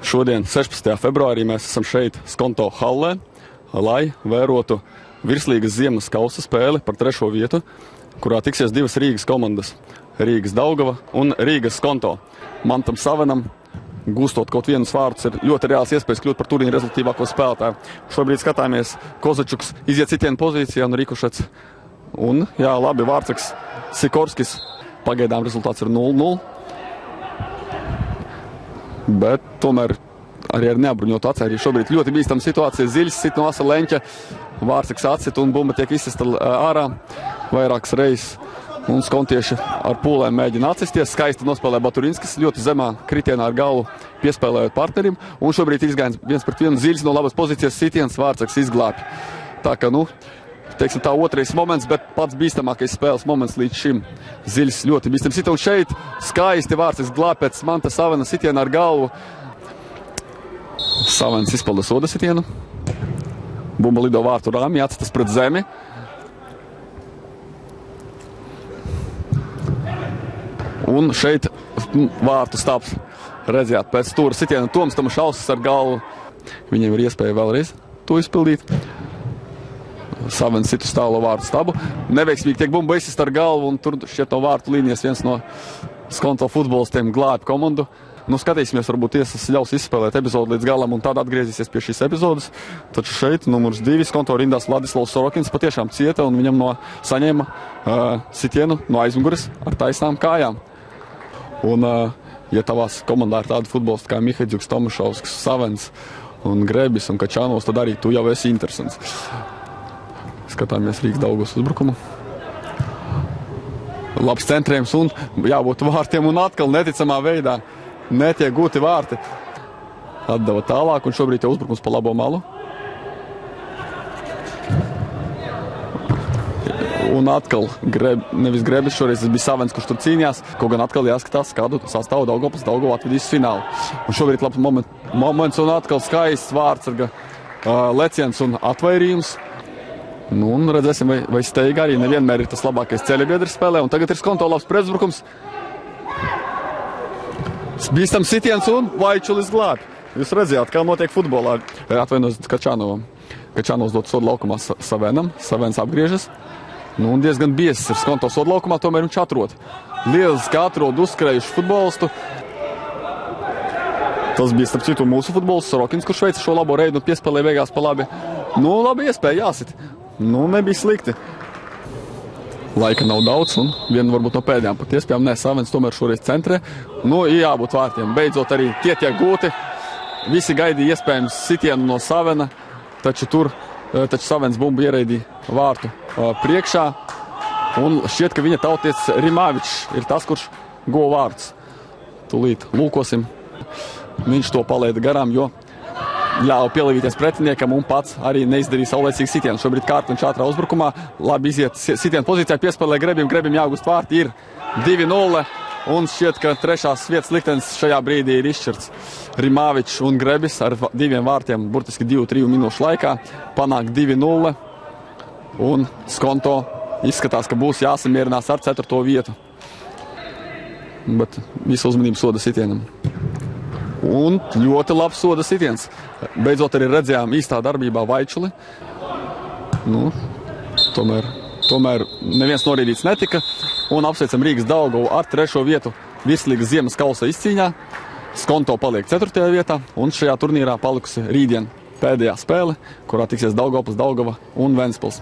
Šodien, 16. februārī, mēs esam šeit Skonto hallē, lai vērotu virslīgas ziemas kausa spēli par 3. vietu, kurā tiksies divas Rīgas komandas – Rīgas Daugava un Rīgas Skonto. Mantam Savenam, gūstot kaut vienus vārdus, ir ļoti reāls iespējas kļūt par turnīra rezultatīvāko spēlētāju. Šobrīd skatāmies, Kozačuks iziet citienu pozīcijā un Rikušets. Un, jā, labi, vārdsargs Sikorskis. Pagaidām rezultāts ir 0-0. Bet tomēr arī ar neapbruņotu aci. Arī šobrīd ļoti bīstama situācija. Ziļs sit no asa leņķa, vārdsargs atsit un bumba tiek izsista ārā vairākas reizes. Un skontieši ar pūlēm mēģina atsisties. Skaisti nospēlē Baturinskis, ļoti zemā kritienā ar galvu piespēlējot partnerim. Un šobrīd izgājiens 1-1 Ziļs no labas pozīcijas sitiens, vārdsargs izglābj. Tā ka, teiksim tā, otrais moments, bet pats bīstamākais spēles moments līdz šim. Ziļs ļoti bīstams sit, un šeit skaisti vārdsargs glāb pēc Manta Savena sitiena ar galvu. Savens izpilda soda sitienu. Bumba lido vārtu rāmi, atstas pret zemi. Un šeit vārtu stāps. Redzējāt, pēc stūra sitiena Toms Tomašauskas ar galvu. Viņiem ir iespēja vēlreiz to izpildīt. Savens sit uz tālo vārtu stabu. Neveiksmīgi tiek bumba izsist ar galvu, un tur šķiet no vārtu līnijas viens no Skonto futbolistiem glāb komandu. Skatīsimies, varbūt tiesas ļaus izspēlēt epizodu līdz galam, un tad atgriezīsies pie šīs epizodas. Taču šeit numurs 2 Skonto rindās Vladislavs Sorokins patiešām cieta, un viņam saņēma sitienu no aizmugures ar taisnām kājām. Un, ja tavās komandā ir tādi futbolisti kā Mihaiļģuks, Tomašauskas, Savens un Grebis un Kačanovs, tad arī tu jau esi interesants. Skatāmies Rīgas Daugavas uzbrukumu. Labs centrējums un jābūt vārtiem, un atkal neticamā veidā netiek gūti vārti. Atdeva tālāk, un šobrīd jau uzbrukums pa labo malu. Un atkal, nevis Grebis, šoreiz tas bija Savens, kurš tur cīnījās, kaut gan atkal jāskatās, kādu sastāvu Daugavas atvedīs finālu. Un šobrīd labs moments, un atkal skaists vārdsarga leciens un atvairījums. Un redzēsim, vai steiga arī nevienmēr ir tas labākais ceļabiedrs spēlē. Un tagad ir Skonto labs pretuzbrukums. Bīstam sitiens un Vaičulis glāb. Jūs redzējāt, kā notiek futbolā. Atvainojos Kačanovam. Kačanovs dot sodu laukumā Savenam. Savens apgriežas. Un diezgan biezs ir Skonto sodu laukumā, tomēr viņš atrod. Lieliski atrod uzskrējušu futbolistu. Tas bija, starp citu, mūsu futbolists Sorokins, kurš veica šo labo reidu un piespēlē beigās pa labi. Labi iespēja jāsit. Nebija slikti. Laika nav daudz, un viena varbūt no pēdējām pat iespējām. Savens tomēr šoreiz centrē. Jābūt vārtiem. Beidzot arī tie tiek gūti. Visi gaidīja iespējams sitienu no Savena, taču Savens bumbu ieraidīja vārtu priekšā. Un šķiet, ka viņa tautietis Rimāvičs ir tas, kurš go vārds. Tūlīt lūkosim. Viņš to palaida garām, jo ļāva pielīvīties pretiniekam un pats arī neizdarīja saulēcīgu sitienu. Šobrīd Kārkliņš ātrā uzbrukumā labi iziet sitienu pozīcijā, piespēlē Grebim jāgūst vārti, ir 2-0, un šķiet, ka 3. vietas liktenis šajā brīdī ir izšķirts. Rimāvičs un Grebis ar 2 vārtiem, burtiski 2-3 minūšu laikā, panāk 2-0, un Skonto izskatās, ka būs jāsamierinās ar 4. vietu. Bet visu uzmanību soda sitienam. Un ļoti labs soda sitiens. Beidzot arī redzējām īstā darbībā Vaičuli. Tomēr neviens norīdīts netika. Un apsveicam Rīgas Daugavu ar 3. vietu virslīgas ziemas kausa izcīņā. Skonto paliek 4. vietā, un šajā turnīrā palikusi rītdien pēdējā spēle, kurā tiksies Daugavpils, Daugava un Ventspils.